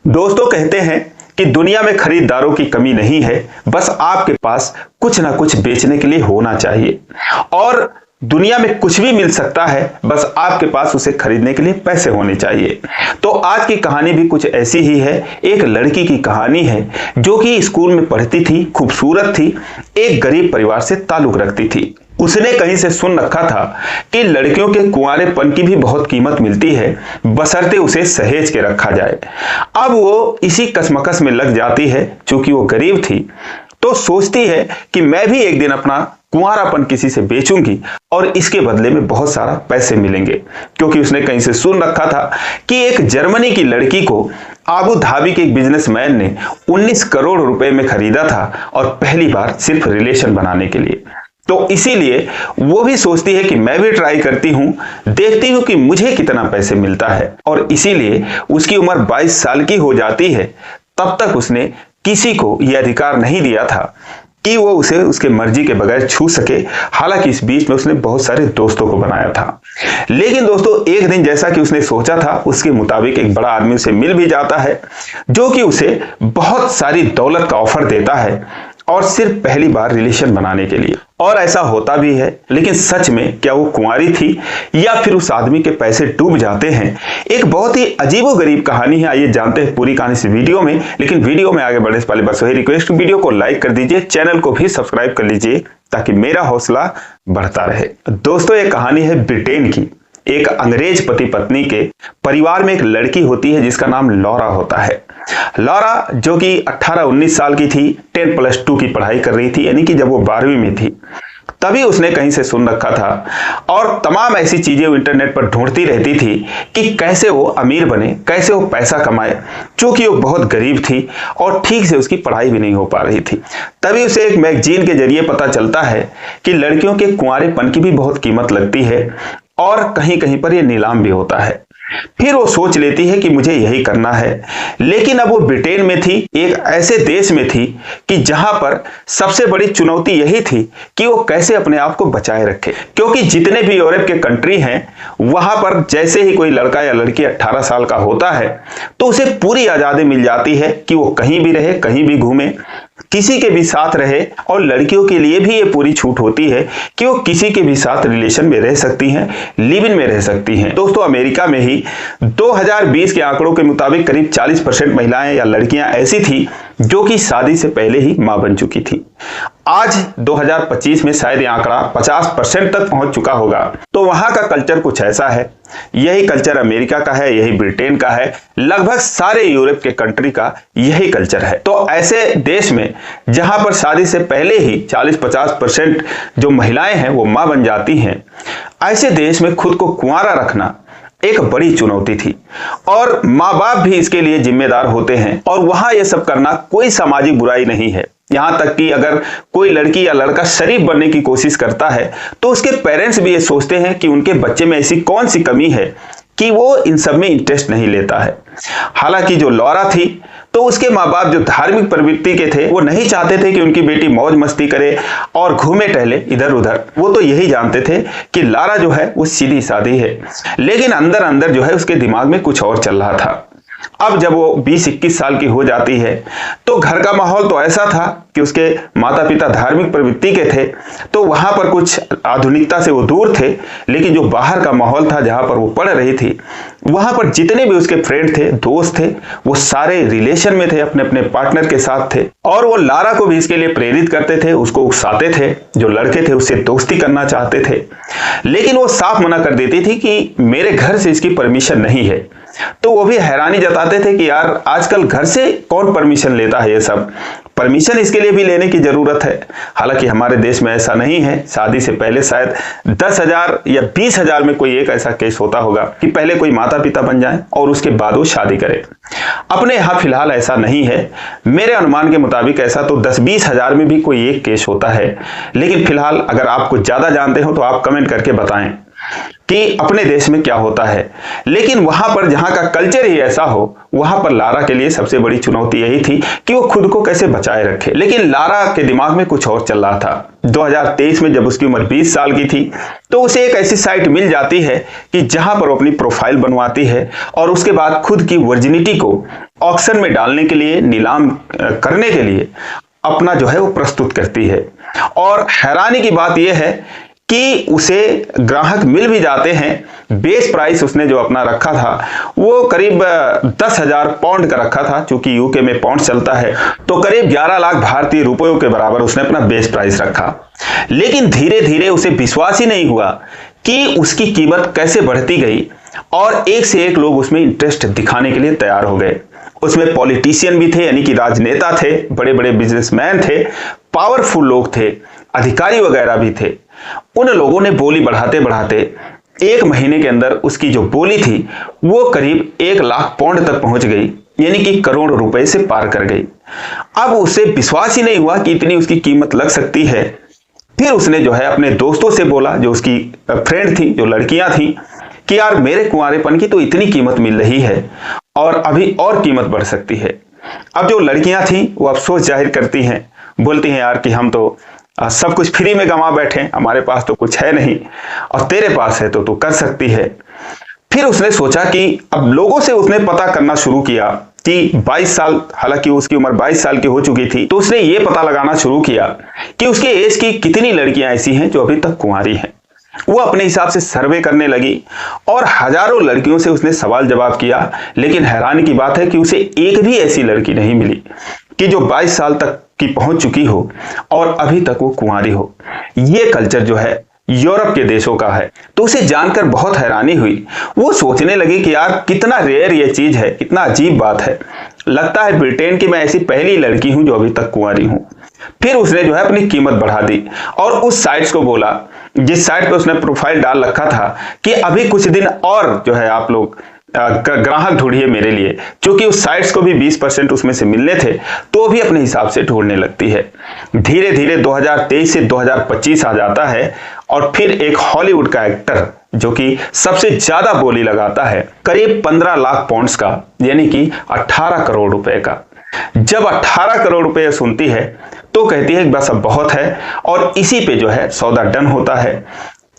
दोस्तों कहते हैं कि दुनिया में खरीदारों की कमी नहीं है, बस आपके पास कुछ ना कुछ बेचने के लिए होना चाहिए। और दुनिया में कुछ भी मिल सकता है, बस आपके पास उसे खरीदने के लिए पैसे होने चाहिए। तो आज की कहानी भी कुछ ऐसी ही है। एक लड़की की कहानी है जो कि स्कूल में पढ़ती थी, खूबसूरत थी, एक गरीब परिवार से ताल्लुक रखती थी। उसने कहीं से सुन रखा था कि लड़कियों के कुंवारेपन की भी बहुत कीमत मिलती है, बशर्ते उसे सहेज के रखा जाए। अब वो इसी कसमकस में लग जाती है। चूंकि वो गरीब थी तो सोचती है कि मैं भी एक दिन अपना कुंवारापन किसी से बेचूंगी और इसके बदले में बहुत सारा पैसे मिलेंगे। क्योंकि उसने कहीं से सुन रखा था कि एक जर्मनी की लड़की को आबू धाबी के एक बिजनेसमैन ने 19 करोड़ रुपए में खरीदा था, और पहली बार सिर्फ रिलेशन बनाने के लिए। तो इसीलिए वो भी सोचती है कि मैं भी ट्राई करती हूं, देखती हूं कि मुझे कितना पैसे मिलता है। और इसीलिए उसकी उम्र 22 साल की हो जाती है। तब तक उसने किसी को यह अधिकार नहीं दिया था कि वो उसे उसके मर्जी के बगैर छू सके। हालांकि इस बीच में उसने बहुत सारे दोस्तों को बनाया था। लेकिन दोस्तों, एक दिन जैसा कि उसने सोचा था उसके मुताबिक एक बड़ा आदमी उसे मिल भी जाता है, जो कि उसे बहुत सारी दौलत का ऑफर देता है, और सिर्फ पहली बार रिलेशन बनाने के लिए। और ऐसा होता भी है। लेकिन सच में क्या वो कुंवारी थी या फिर उस आदमी के पैसे डूब जाते हैं? एक बहुत ही अजीबोगरीब कहानी है। आइए जानते हैं पूरी कहानी इस वीडियो में। लेकिन वीडियो में आगे बढ़ने से पहले बस वही रिक्वेस्ट, वीडियो को लाइक कर दीजिए, चैनल को भी सब्सक्राइब कर लीजिए ताकि मेरा हौसला बढ़ता रहे। दोस्तों, ये कहानी है ब्रिटेन की। एक अंग्रेज पति पत्नी के परिवार में एक लड़की होती है जिसका नाम लॉरा होता है। लॉरा जो कि 18-19 साल की थी, 10+2 की पढ़ाई कर रही थी, यानी कि जब वो 12वीं में थी तभी उसने कहीं से सुन रखा था, और तमाम ऐसी चीजें वो इंटरनेट पर ढूंढती रहती थी कि कैसे वो अमीर बने, कैसे वो पैसा कमाए। क्योंकि वो बहुत गरीब थी और ठीक से उसकी पढ़ाई भी नहीं हो पा रही थी। तभी उसे एक मैगजीन के जरिए पता चलता है कि लड़कियों के कुंवारेपन की भी बहुत कीमत लगती है, और कहीं कहीं पर यह नीलाम भी होता है। फिर वो सोच लेती है कि मुझे यही करना है। लेकिन अब वो ब्रिटेन में थी, एक ऐसे देश में थी कि जहां पर सबसे बड़ी चुनौती यही थी कि वो कैसे अपने आप को बचाए रखे। क्योंकि जितने भी यूरोप के कंट्री हैं, वहां पर जैसे ही कोई लड़का या लड़की 18 साल का होता है तो उसे पूरी आजादी मिल जाती है कि वो कहीं भी रहे, कहीं भी घूमे, किसी के भी साथ रहे। और लड़कियों के लिए भी ये पूरी छूट होती है कि वो किसी के भी साथ रिलेशन में रह सकती हैं, लिव इन में रह सकती हैं। दोस्तों, अमेरिका में ही 2020 के आंकड़ों के मुताबिक करीब 40% महिलाएं या लड़कियां ऐसी थी जो कि शादी से पहले ही मां बन चुकी थी। आज 2025 में शायद ये आंकड़ा 50% तक पहुंच चुका होगा। तो वहां का कल्चर कुछ ऐसा है। यही कल्चर अमेरिका का है, यही ब्रिटेन का है, लगभग सारे यूरोप के कंट्री का यही कल्चर है। तो ऐसे देश में जहां पर शादी से पहले ही 40-50% जो महिलाएं हैं वो मां बन जाती हैं, ऐसे देश में खुद को कुंवारा रखना एक बड़ी चुनौती थी। और माँ बाप भी इसके लिए जिम्मेदार होते हैं। और वहां यह सब करना कोई सामाजिक बुराई नहीं है। यहां तक कि अगर कोई लड़की या लड़का शरीफ बनने की कोशिश करता है तो उसके पेरेंट्स भी ये सोचते हैं कि उनके बच्चे में ऐसी कौन सी कमी है कि वो इन सब में इंटरेस्ट नहीं लेता है। हालांकि जो लॉरा थी तो उसके माँ बाप जो धार्मिक प्रवृत्ति के थे, वो नहीं चाहते थे कि उनकी बेटी मौज मस्ती करे और घूमे टहले इधर उधर। वो तो यही जानते थे कि लारा जो है वो सीधी सादी है। लेकिन अंदर अंदर जो है उसके दिमाग में कुछ और चल रहा था। अब जब वो 20-21 साल की हो जाती है तो घर का माहौल तो ऐसा था कि उसके माता पिता धार्मिक प्रवृत्ति के थे, तो वहां पर कुछ आधुनिकता से वो दूर थे। लेकिन जो बाहर का माहौल था जहां पर वो पढ़ रही थी, वहां पर जितने भी उसके फ्रेंड थे, दोस्त थे, वो सारे रिलेशन में थे, अपने अपने पार्टनर के साथ थे। और वो लारा को भी इसके लिए प्रेरित करते थे, उसको उकसाते थे। जो लड़के थे उससे दोस्ती करना चाहते थे, लेकिन वो साफ मना कर देती थी कि मेरे घर से इसकी परमिशन नहीं है। तो वो भी हैरानी जताते थे कि यार आजकल घर से कौन परमिशन लेता है, ये सब परमिशन इसके लिए भी लेने की जरूरत है। हालांकि हमारे देश में ऐसा नहीं है। शादी से पहले शायद 10,000 या 20,000 में कोई एक ऐसा केस होता होगा कि पहले कोई माता पिता बन जाए और उसके बाद वो शादी करे। अपने यहाँ फिलहाल ऐसा नहीं है। मेरे अनुमान के मुताबिक ऐसा तो 10-20 हजार में भी कोई एक केस होता है। लेकिन फिलहाल अगर आप कुछ ज्यादा जानते हो तो आप कमेंट करके बताएं। कि अपने देश में क्या होता है, लेकिन वहां पर जहां का कल्चर ही ऐसा हो, वहां पर लारा के लिए सबसे बड़ी चुनौती यही थी कि वो खुद को कैसे बचाए रखे। लेकिन लारा के दिमाग में कुछ और चल रहा था। 2023 में जब उसकी उम्र 20 साल की थी तो उसे एक ऐसी साइट मिल जाती है कि जहां पर वो अपनी प्रोफाइल बनवाती है और उसके बाद खुद की वर्जिनिटी को ऑक्शन में डालने के लिए, नीलाम करने के लिए अपना जो है वो प्रस्तुत करती है। और हैरानी की बात यह है कि उसे ग्राहक मिल भी जाते हैं। बेस प्राइस उसने जो अपना रखा था वो करीब 10,000 पाउंड का रखा था, चूंकि यूके में पाउंड चलता है, तो करीब 11 लाख भारतीय रुपयों के बराबर उसने अपना बेस प्राइस रखा। लेकिन धीरे धीरे उसे विश्वास ही नहीं हुआ कि उसकी कीमत कैसे बढ़ती गई और एक से एक लोग उसमें इंटरेस्ट दिखाने के लिए तैयार हो गए। उसमें पॉलिटिशियन भी थे, यानी कि राजनेता थे, बड़े बड़े बिजनेसमैन थे, पावरफुल लोग थे, अधिकारी वगैरह भी थे। उन लोगों ने बोली बढ़ाते बढ़ाते 1 महीने के अंदर उसकी जो बोली थी वो करीब 1 लाख पाउंड तक पहुंच गई, यानी कि करोड़ रुपए से पार कर गई। अब उसे विश्वास ही नहीं हुआ कि इतनी उसकी कीमत लग सकती है। फिर उसने जो है अपने दोस्तों से बोला, जो उसकी फ्रेंड थी, जो लड़कियां थी, कि यार मेरे कुंवारेपन की तो इतनी कीमत मिल रही है और अभी और कीमत बढ़ सकती है। अब जो लड़कियां थी वो अफसोस जाहिर करती हैं, बोलती हैं यार कि हम तो सब कुछ फ्री में गंवा बैठे, हमारे पास तो कुछ है नहीं और तेरे पास है तो तू कर सकती है। फिर उसने सोचा कि अब लोगों से उसने पता करना शुरू किया कि 22 साल, हालांकि उसकी उम्र 22 साल की हो चुकी थी, तो उसने ये पता लगाना शुरू किया कि उसके एज की कितनी लड़कियां ऐसी हैं जो अभी तक कुंवारी हैं। वो अपने हिसाब से सर्वे करने लगी और हजारों लड़कियों से उसने सवाल जवाब किया, लेकिन हैरानी की बात है कि उसे एक भी ऐसी लड़की नहीं मिली कि जो 22 साल तक की पहुंच चुकी हो और अभी तक वो कुंवारी हो। ये कल्चर जो है यूरोप के देशों का है। तो उसे जानकर बहुत हैरानी हुई। वो सोचने लगी कि यार कितना रेयर ये चीज है, कितना अजीब बात है, लगता है ब्रिटेन की मैं ऐसी पहली लड़की हूं जो अभी तक कुंवारी हूं। फिर उसने जो है अपनी कीमत बढ़ा दी और उस साइट्स को बोला, जिस साइट पे उसने प्रोफाइल डाल रखा था, कि अभी कुछ दिन और जो है आप लोग ग्राहक ढूंढिए मेरे लिए, क्योंकि उस साइट्स को भी 20% उसमें से मिलने थे, तो भी अपने हिसाब से ढूंढने लगती है। धीरे धीरे 2023 से 2025 आ जाता है और फिर एक हॉलीवुड का एक्टर जो कि सबसे ज्यादा बोली लगाता है, करीब 15 लाख पाउंड्स का, यानी कि 18 करोड़ रुपए का। जब 18 करोड़ रुपए सुनती है तो कहती है बस अब बहुत है और इसी पे जो है सौदा डन होता है।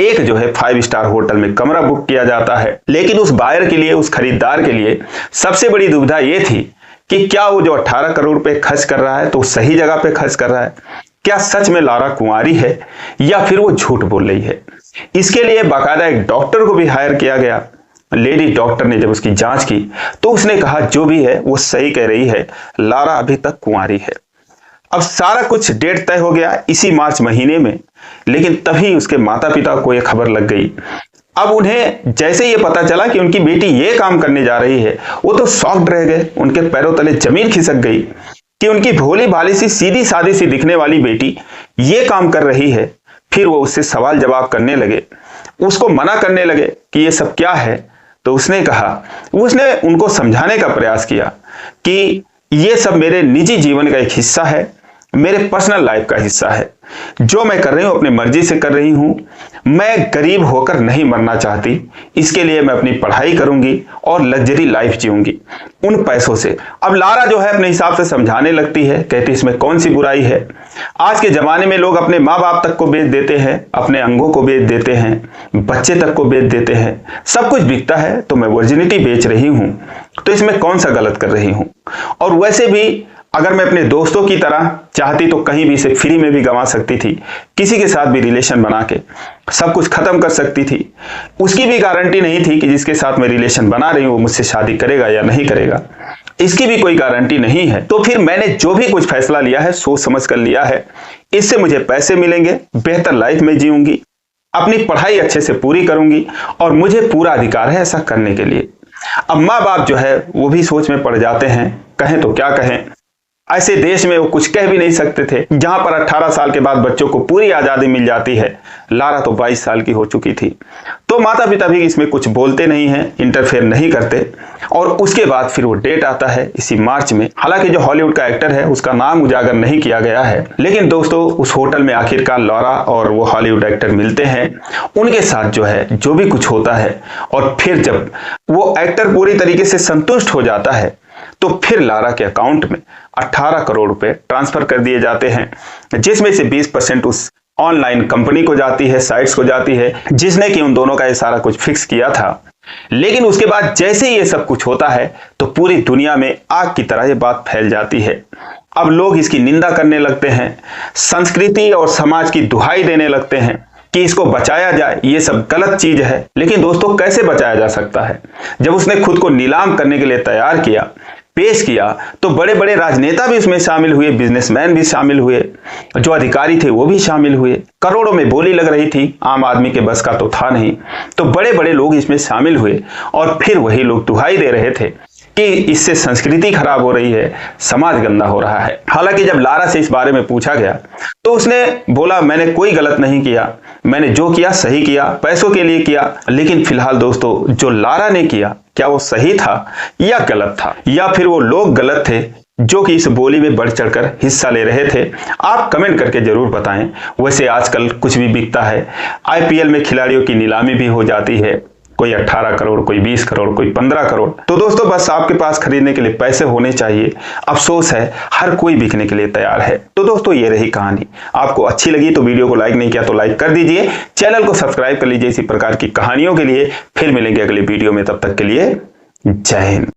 एक जो है 5 स्टार होटल में कमरा बुक किया जाता है। लेकिन उस बायर के लिए, उस खरीदार के लिए सबसे बड़ी दुविधा यह थी कि क्या वो जो 18 करोड़ रुपए खर्च कर रहा है तो सही जगह पे खर्च कर रहा है, क्या सच में लारा कुंवारी है या फिर वो झूठ बोल रही है। इसके लिए बाकायदा एक डॉक्टर को भी हायर किया गया। लेडी डॉक्टर ने जब उसकी जांच की तो उसने कहा जो भी है वो सही कह रही है, लारा अभी तक कुंवारी है। अब सारा कुछ डेट तय हो गया इसी मार्च महीने में, लेकिन तभी उसके माता पिता को यह खबर लग गई। अब उन्हें जैसे ये पता चला कि उनकी बेटी ये काम करने जा रही है, वो तो शॉक्ड रह गए। उनके पैरों तले जमीन खिसक गई कि उनकी भोली भाली सी, सीधी सादी सी दिखने वाली बेटी ये काम कर रही है। फिर वो उससे सवाल जवाब करने लगे, उसको मना करने लगे कि ये सब क्या है। तो उसने कहा, उसने उनको समझाने का प्रयास किया कि ये सब मेरे निजी जीवन का एक हिस्सा है, मेरे पर्सनल लाइफ का हिस्सा है। जो मैं कर रही हूं अपनी मर्जी से कर रही हूं। मैं गरीब होकर नहीं मरना चाहती, इसके लिए मैं अपनी पढ़ाई करूंगी और लग्जरी लाइफ जीऊंगी उन पैसों से। अब लारा जो है अपने हिसाब से समझाने लगती है, कहती इसमें कौन सी बुराई है। आज के जमाने में लोग अपने माँ बाप तक को बेच देते हैं, अपने अंगों को बेच देते हैं, बच्चे तक को बेच देते हैं, सब कुछ बिकता है। तो मैं वर्जिनिटी बेच रही हूं, तो इसमें कौन सा गलत कर रही हूं। और वैसे भी अगर मैं अपने दोस्तों की तरह चाहती तो कहीं भी इसे फ्री में भी गंवा सकती थी, किसी के साथ भी रिलेशन बना के सब कुछ खत्म कर सकती थी। उसकी भी गारंटी नहीं थी कि जिसके साथ मैं रिलेशन बना रही हूं वो मुझसे शादी करेगा या नहीं करेगा, इसकी भी कोई गारंटी नहीं है। तो फिर मैंने जो भी कुछ फैसला लिया है सोच समझ कर लिया है। इससे मुझे पैसे मिलेंगे, बेहतर लाइफ में जीऊंगी, अपनी पढ़ाई अच्छे से पूरी करूंगी और मुझे पूरा अधिकार है ऐसा करने के लिए। अब माँ बाप जो है वो भी सोच में पड़ जाते हैं, कहें तो क्या कहें। ऐसे देश में वो कुछ कह भी नहीं सकते थे, जहां पर 18 साल के बाद बच्चों को पूरी आजादी मिल जाती है। लारा तो 22 साल की हो चुकी थी। तो माता पिता भी इसमें कुछ बोलते नहीं हैं, इंटरफेयर नहीं करते। और उसके बाद फिर वो डेट आता है इसी मार्च में। हालांकि जो हॉलीवुड का एक्टर है उसका नाम उजागर नहीं किया गया है, लेकिन दोस्तों उस होटल में आखिरकार लॉरा और वो हॉलीवुड एक्टर मिलते हैं। उनके साथ जो है जो भी कुछ होता है, और फिर जब वो एक्टर पूरी तरीके से संतुष्ट हो जाता है तो फिर लारा के अकाउंट में 18 करोड़ रुपए ट्रांसफर कर दिए जाते हैं, जिसमें से 20% उस ऑनलाइन कंपनी को जाती है, साइट्स को जाती है, जिसने कि उन दोनों का ये सारा कुछ फिक्स किया था। लेकिन उसके बाद जैसे ही ये सब कुछ होता है तो पूरी दुनिया में आग की तरह ये बात फैल जाती है। अब लोग इसकी निंदा करने लगते हैं, संस्कृति और समाज की दुहाई देने लगते हैं कि इसको बचाया जाए, ये सब गलत चीज है। लेकिन दोस्तों कैसे बचाया जा सकता है? जब उसने खुद को नीलाम करने के लिए तैयार किया, पेश किया, तो बड़े बड़े राजनेता भी उसमें शामिल हुए, बिजनेसमैन भी शामिल हुए, जो अधिकारी थे वो भी शामिल हुए। करोड़ों में बोली लग रही थी, आम आदमी के बस का तो था नहीं। तो बड़े बड़े लोग इसमें शामिल हुए और फिर वही लोग दुहाई दे रहे थे कि इससे संस्कृति खराब हो रही है, समाज गंदा हो रहा है। हालांकि जब लारा से इस बारे में पूछा गया तो उसने बोला, मैंने कोई गलत नहीं किया, मैंने जो किया सही किया, पैसों के लिए किया। लेकिन फिलहाल दोस्तों जो लारा ने किया, क्या वो सही था या गलत था, या फिर वो लोग गलत थे जो कि इस बोली में बढ़ चढ़कर हिस्सा ले रहे थे? आप कमेंट करके जरूर बताएं। वैसे आजकल कुछ भी बिकता है। आईपीएल में खिलाड़ियों की नीलामी भी हो जाती है, कोई 18 करोड़, कोई 20 करोड़, कोई 15 करोड़। तो दोस्तों बस आपके पास खरीदने के लिए पैसे होने चाहिए। अफसोस है हर कोई बिकने के लिए तैयार है। तो दोस्तों ये रही कहानी। आपको अच्छी लगी तो वीडियो को लाइक नहीं किया तो लाइक कर दीजिए, चैनल को सब्सक्राइब कर लीजिए इसी प्रकार की कहानियों के लिए। फिर मिलेंगे अगले वीडियो में, तब तक के लिए जय हिंद।